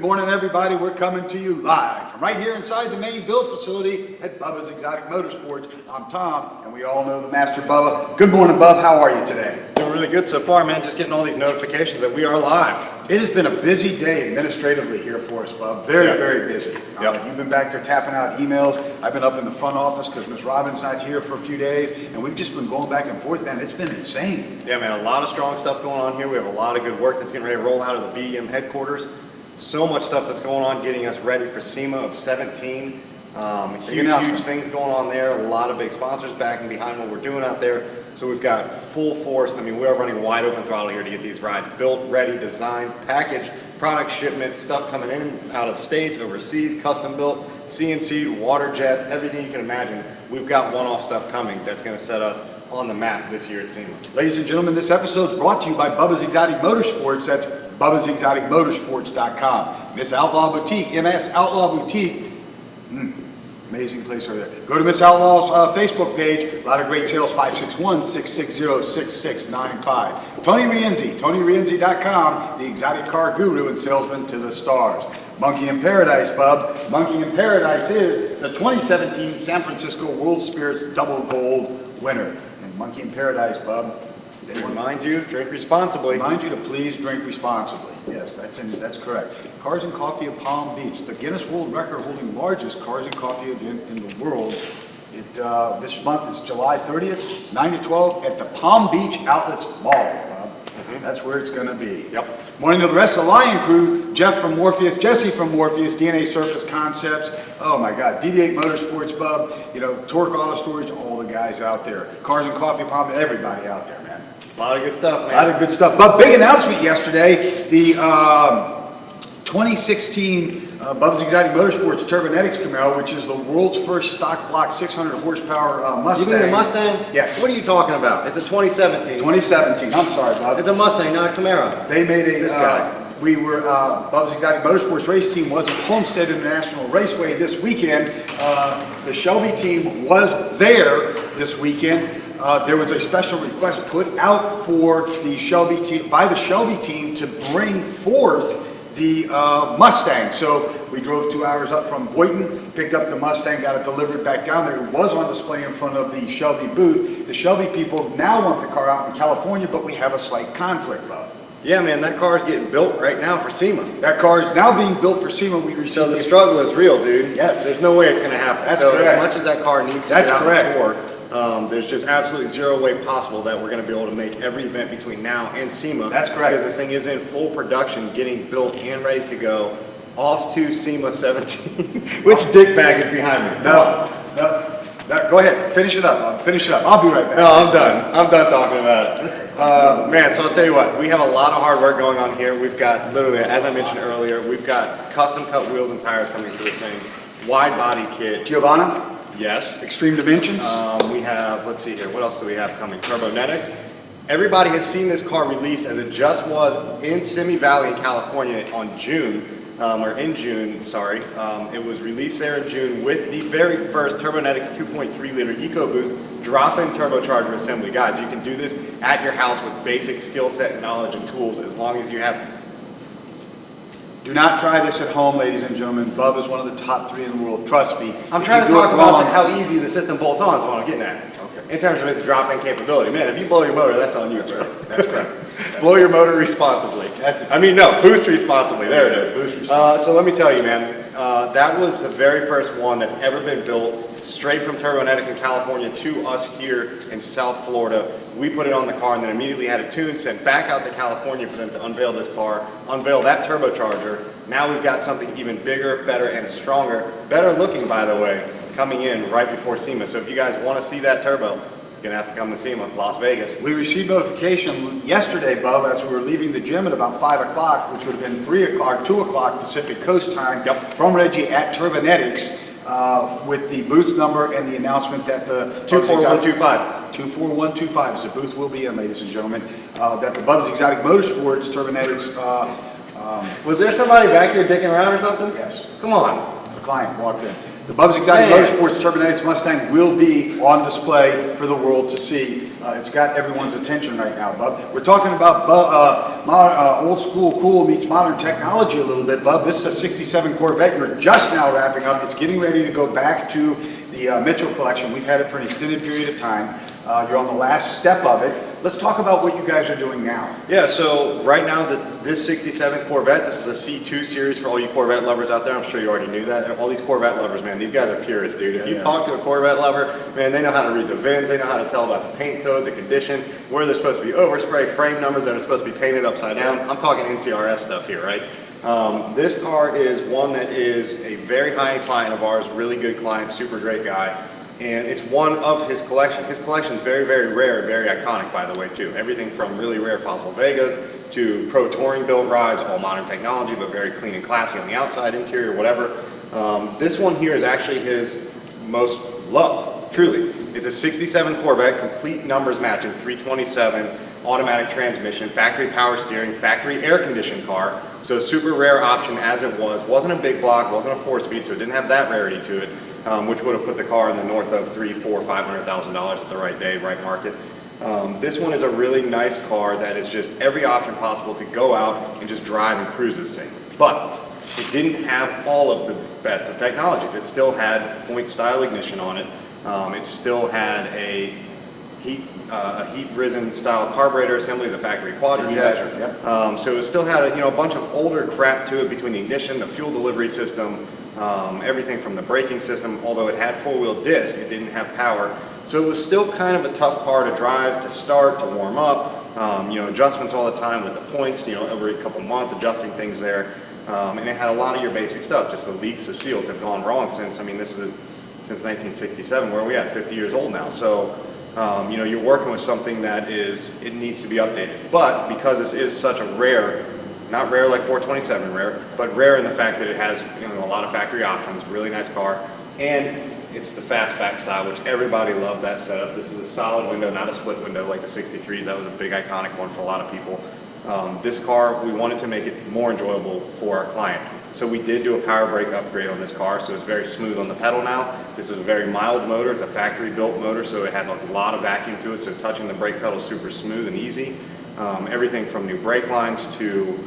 Good morning, everybody. We're coming to you live from right here inside the main build facility at Bubba's Exotic Motorsports. I'm Tom, and we all know the Master Bubba. Good morning, Bub. How are you today? Doing really good so far, man. Just getting all these notifications that we are live. It has been a busy day administratively here for us, Bub. Very busy. You've been back there tapping out emails. I've been up in the front office because Ms. Robin's not here for a few days, and we've just been going back and forth, man. It's been insane. Yeah, man. A lot of strong stuff going on here. We have a lot of good work that's getting ready to roll out of the BEM headquarters. So much stuff that's going on, getting us ready for SEMA of 17. Huge things going on there. A lot of big sponsors backing behind what we're doing out there. So we've got full force. I mean, we're running wide open throttle here to get these rides built, ready, designed, packaged, product shipments, stuff coming in out of states, overseas, custom built, CNC, water jets, everything you can imagine. We've got one-off stuff coming that's going to set us on the map this year at SEMA. Ladies and gentlemen, this episode is brought to you by Bubba's Exotic Motorsports. That's Bubba'sExoticMotorsports.com. Miss Outlaw Boutique, MS Outlaw Boutique. Amazing place over there. Go to Miss Outlaw's Facebook page. A lot of great sales, 561-660-6695. Tony Rienzi, TonyRienzi.com, the exotic car guru and salesman to the stars. Monkey in Paradise, Bub. Monkey in Paradise is the 2017 San Francisco World Spirits Double Gold winner. And Monkey in Paradise, Bub. They remind you, drink responsibly. Remind you to please drink responsibly. Yes, that's correct. Cars and Coffee of Palm Beach, the Guinness World Record holding largest cars and coffee event in the world. This month is July 30th, 9 to 12 at the Palm Beach Outlets Mall, Bob. That's where it's going to be. Yep. Morning to the rest of the Lion crew, Jeff from Morpheus, Jesse from Morpheus, DNA Surface Concepts, oh my God, DD8 Motorsports, Bub, Torque Auto Storage, all the guys out there. Cars and Coffee Palm, everybody out there, man. A lot of good stuff, man. A lot of good stuff. But big announcement yesterday, the 2016 Bubba's Exotic Motorsports Turbonetics Camaro, which is the world's first stock block 600 horsepower Mustang. You mean the Mustang? Yes. What are you talking about? It's a 2017. 2017. I'm sorry, Bub. It's a Mustang, not a Camaro. They made a... This guy. We were, Bubba's Exotic Motorsports race team was at Homestead International Raceway this weekend. The Shelby team was there this weekend. There was a special request put out for the Shelby team, by the Shelby team, to bring forth the Mustang. So we drove 2 hours up from Boynton, picked up the Mustang, got it delivered back down there. It was on display in front of the Shelby booth. The Shelby people now want the car out in California, but we have a slight conflict, Bob. Yeah, man, that car is getting built right now for SEMA. That car is now being built for SEMA. So the struggle is real, dude. Yes. There's no way it's going to happen. That's so correct. As much as that car needs to get out correct. the tour, there's just absolutely zero way possible that we're going to be able to make every event between now and SEMA. That's correct. Because this thing is in full production, getting built and ready to go off to SEMA 17. Which dickbag is behind me? No. Go ahead. Finish it up. Finish it up. I'll be right back. No, I'm done. I'm done talking about it. Man, so I'll tell you what, we have a lot of hard work going on here. We've got, literally, as I mentioned earlier, we've got custom cut wheels and tires coming for this thing. Wide body kit. Giovanna? Yes. Extreme Dimensions? We have, let's see here, what else do we have coming? Turbonetics. Everybody has seen this car released as it just was in Simi Valley in California in June. It was released there in June with the very first Turbonetics 2.3 liter EcoBoost drop-in turbocharger assembly. Guys, you can do this at your house with basic skill set, knowledge, and tools as long as you have. Do not try this at home, ladies and gentlemen. Bub is one of the top 3 in the world. Trust me. I'm trying to talk about how easy the system bolts on is what I'm getting at. Okay. In terms of its drop-in capability. Man, if you blow your motor, that's on you, bro. That's correct. Blow your motor responsibly. Boost responsibly. There it is. Boost responsibly. So let me tell you, man, that was the very first one that's ever been built straight from Turbonetics in California to us here in South Florida. We put it on the car and then immediately had it tuned, sent back out to California for them to unveil this car, unveil that turbocharger. Now we've got something even bigger, better, and stronger, better looking, by the way, coming in right before SEMA. So if you guys want to see that turbo, you're going to have to come to SEMA, Las Vegas. We received notification yesterday, Bub, as we were leaving the gym at about 5 o'clock, which would have been 3 o'clock, 2 o'clock Pacific Coast time, from Reggie at Turbonetics, with the booth number and the announcement that the 24125. 24125 is the booth will be in, ladies and gentlemen, that the Bubba's Exotic Motorsports Turbonetics. Was there somebody back here dicking around or something? Yes. Come on. The client walked in. The Bubba's Exotic Motorsports Turbonetics Mustang will be on display for the world to see. It's got everyone's attention right now, Bub. We're talking about old school cool meets modern technology a little bit, Bub. This is a 67 Corvette. You're just now wrapping up. It's getting ready to go back to the Mitchell collection. We've had it for an extended period of time. You're on the last step of it. Let's talk about what you guys are doing now. Yeah, so right now, this 67 Corvette, this is a C2 series for all you Corvette lovers out there. I'm sure you already knew that. All these Corvette lovers, man, these guys are purists, dude. If you talk to a Corvette lover, man, they know how to read the VINs, they know how to tell about the paint code, the condition, where they're supposed to be overspray, frame numbers that are supposed to be painted upside down. I'm talking NCRS stuff here, right? This car is one that is a very high-end client of ours, really good client, super great guy. And it's one of his collection. His collection is very, very rare, very iconic, by the way, too. Everything from really rare Fossil Vegas to pro touring built rides, all modern technology, but very clean and classy on the outside, interior, whatever. This one here is actually his most loved, truly. It's a 67 Corvette, complete numbers matching, 327, automatic transmission, factory power steering, factory air conditioned car. So super rare option as it was. Wasn't a big block, wasn't a 4-speed, so it didn't have that rarity to it. Which would have put the car in the north of $300,000, $400,000, $500,000 at the right day, right market. This one is a really nice car that is just every option possible to go out and just drive and cruise this thing. But it didn't have all of the best of technologies. It still had point style ignition on it. It still had a heat risen style carburetor assembly, the factory quad jet. Yep. So it still had a bunch of older crap to it between the ignition, the fuel delivery system, everything from the braking system. Although it had four-wheel disc, it didn't have power. So it was still kind of a tough car to drive, to start, to warm up. Adjustments all the time with the points, every couple months, adjusting things there. And it had a lot of your basic stuff. Just the leaks, the seals have gone wrong since, this is since 1967, where we at 50 years old now. So, you're working with something that it needs to be updated. But because this is such a rare, not rare like 427 rare, but rare in the fact that it has a lot of factory options, really nice car, and it's the fastback style, which everybody loved that setup. This is a solid window, not a split window like the 63s. That was a big iconic one for a lot of people. This car, we wanted to make it more enjoyable for our client. So we did do a power brake upgrade on this car, so it's very smooth on the pedal now. This is a very mild motor. It's a factory built motor, so it has a lot of vacuum to it, so touching the brake pedal is super smooth and easy. Everything from new brake lines to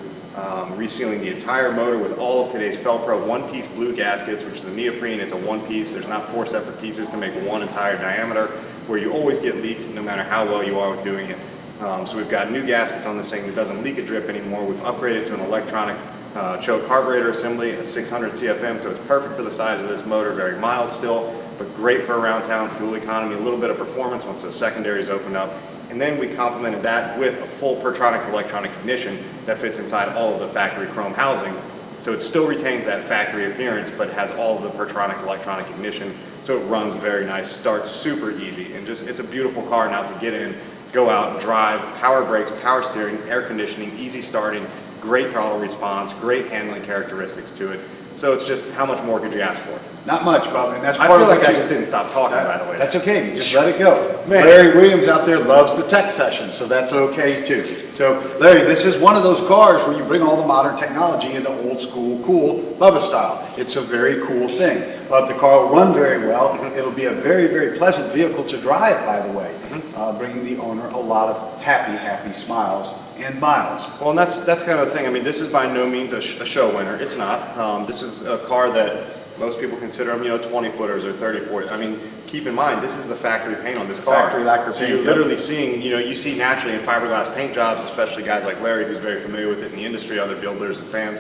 resealing the entire motor with all of today's Felpro one-piece blue gaskets, which is the neoprene. It's a one-piece. There's not 4 separate pieces to make one entire diameter, where you always get leaks no matter how well you are with doing it. So we've got new gaskets on this thing that doesn't leak a drip anymore. We've upgraded to an electronic choke carburetor assembly, a 600 CFM, so it's perfect for the size of this motor. Very mild still, but great for around town, fuel economy, a little bit of performance once those secondaries open up. And then we complemented that with a full Pertronix electronic ignition that fits inside all of the factory chrome housings. So it still retains that factory appearance, but has all of the Pertronix electronic ignition. So it runs very nice, starts super easy, and it's a beautiful car now to get in, go out and drive, power brakes, power steering, air conditioning, easy starting, great throttle response, great handling characteristics to it. So it's just, how much more could you ask for? Not much, Bob, and that's part I feel of like I just didn't stop talking, by the way. That's okay, just let it go. Man. Larry Williams out there loves the tech session, so that's okay too. So Larry, this is one of those cars where you bring all the modern technology into old school, cool Bubba style. It's a very cool thing. The car will run very well. It'll be a very, very pleasant vehicle to drive, by the way, bringing the owner a lot of happy smiles and miles. Well, and that's kind of the thing. This is by no means a show winner. It's not. This is a car that most people consider them, 20-footers or 30-footers. Keep in mind, this is the factory paint on this car. Factory lacquer paint. So you're literally seeing, you see naturally in fiberglass paint jobs, especially guys like Larry, who's very familiar with it in the industry, other builders and fans,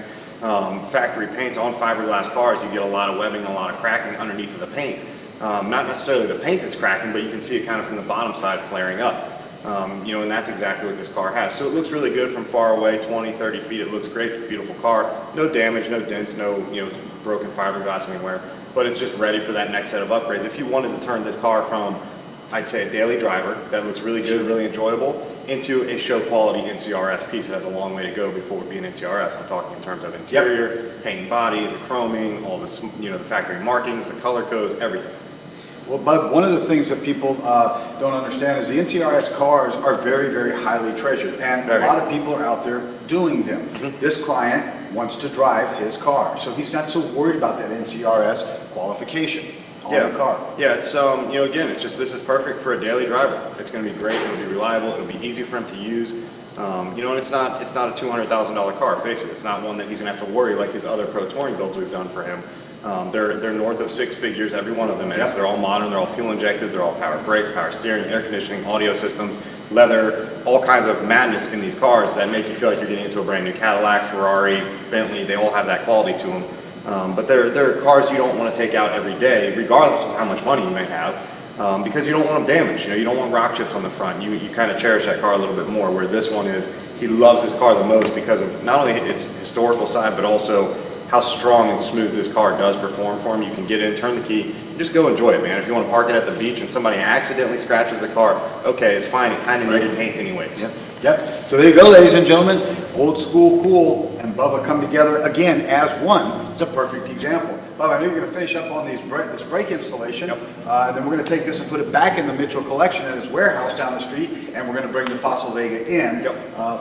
factory paints on fiberglass cars, you get a lot of webbing, a lot of cracking underneath of the paint. Not necessarily the paint that's cracking, but you can see it kind of from the bottom side flaring up. And that's exactly what this car has. So it looks really good from far away, 20, 30 feet. It looks great. It's a beautiful car. No damage, no dents, no broken fiberglass anywhere. But it's just ready for that next set of upgrades. If you wanted to turn this car from, I'd say, a daily driver that looks really good, really enjoyable, into a show quality NCRS piece, it has a long way to go before it being NCRS. I'm talking in terms of interior, paint and body, the chroming, all this, the factory markings, the color codes, everything. Well, Bud, one of the things that people don't understand is the NCRS cars are very, very highly treasured, and a lot of people are out there doing them. This client wants to drive his car. So he's not so worried about that NCRS qualification on the car. Yeah, it's you know, again, it's just, this is perfect for a daily driver. It's going to be great. It'll be reliable. It'll be easy for him to use. You know, and it's not a $200,000 car. Face it, it's not one that he's going to have to worry like his other Pro Touring builds we've done for him. They're north of 6 figures. Every one of them is. They're all modern. They're all fuel injected. They're all power brakes, power steering, air conditioning, audio systems, leather, all kinds of madness in these cars that make you feel like you're getting into a brand new Cadillac, Ferrari, Bentley. They all have that quality to them. But they're cars you don't want to take out every day, regardless of how much money you may have, because you don't want them damaged. You know, you don't want rock chips on the front. You kind of cherish that car a little bit more. Where this one is, he loves his car the most because of not only its historical side, but also how strong and smooth this car does perform for him. You can get in, turn the key, just go enjoy it, man. If you want to park it at the beach and somebody accidentally scratches the car, okay, it's fine. It kind of needed paint anyways. Yep. So there you go, ladies and gentlemen. Old School Cool and Bubba come together again as one. It's a perfect example. Bubba, I know you're going to finish up on this brake installation. And then we're going to take this and put it back in the Mitchell collection in his warehouse down the street. And we're going to bring the Fossil Vega in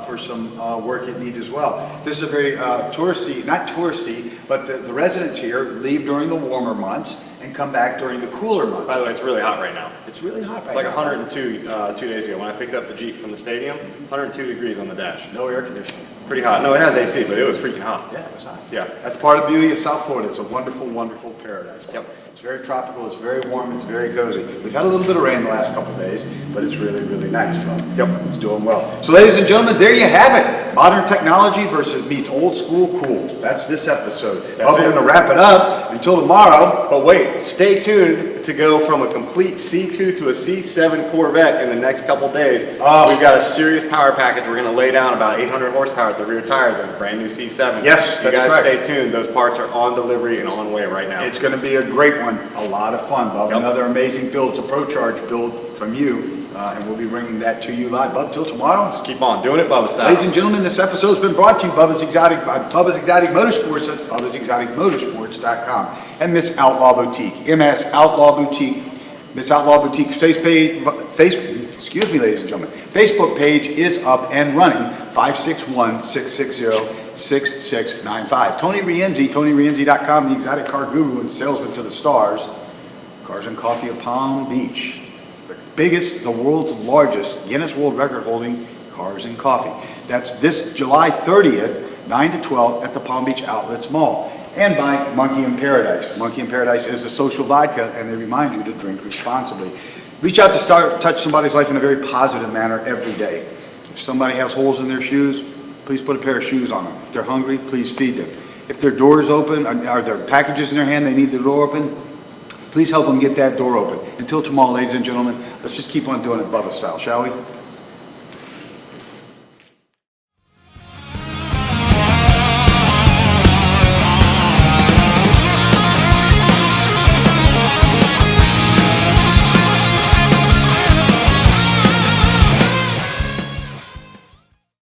for some work it needs as well. This is a very touristy, not touristy, but the residents here leave during the warmer months and come back during the cooler months. By the way, it's really hot right now. It's really hot right like now. Like 102 2 days ago when I picked up the Jeep from the stadium, 102 degrees on the dash. No air conditioning. Pretty hot. No, it has AC, but it was freaking hot. Yeah, it was hot. Yeah. That's part of the beauty of South Florida. It's a wonderful, wonderful paradise. Yep. It's very tropical, it's very warm, it's very cozy. We've had a little bit of rain the last couple of days, but it's really, really nice. Yep. It's doing well. So ladies and gentlemen, there you have it. Modern technology versus meets old school cool. That's this episode. We're going to wrap it up until tomorrow. But wait, stay tuned to go from a complete C2 to a C7 Corvette in the next couple days. We've got a serious power package. We're going to lay down about 800 horsepower at the rear tires of a brand new C7. Yes, so you guys stay tuned. Those parts are on delivery and on way right now. It's going to be a great one. A lot of fun, Bub. Another amazing build. It's a Pro Charge build from you. And we'll be bringing that to you live. Bub, till tomorrow. Just keep on doing it, Bubba style. Ladies and gentlemen, this episode has been brought to you by Bubba's Exotic Motorsports. That's Bubba'sExoticMotorsports.com. And Miss Outlaw Boutique. MS Outlaw Boutique. Miss Outlaw Boutique's excuse me, ladies and gentlemen. Facebook page is up and running. 561-660-6695. Tony Rienzi, TonyRienzi.com, the exotic car guru and salesman to the stars. Cars and Coffee of Palm Beach. The world's largest Guinness World Record holding Cars and Coffee. That's this July 30th, 9 to 12 at the Palm Beach Outlets Mall. And by Monkey in Paradise. Monkey in Paradise is a social vodka, and they remind you to drink responsibly. Reach out to touch somebody's life in a very positive manner every day. If somebody has holes in their shoes, please put a pair of shoes on them. If they're hungry, please feed them. If their door's open, or their packages in their hand, they need the door open, please help them get that door open. Until tomorrow, ladies and gentlemen, let's just keep on doing it Bubba style, shall we?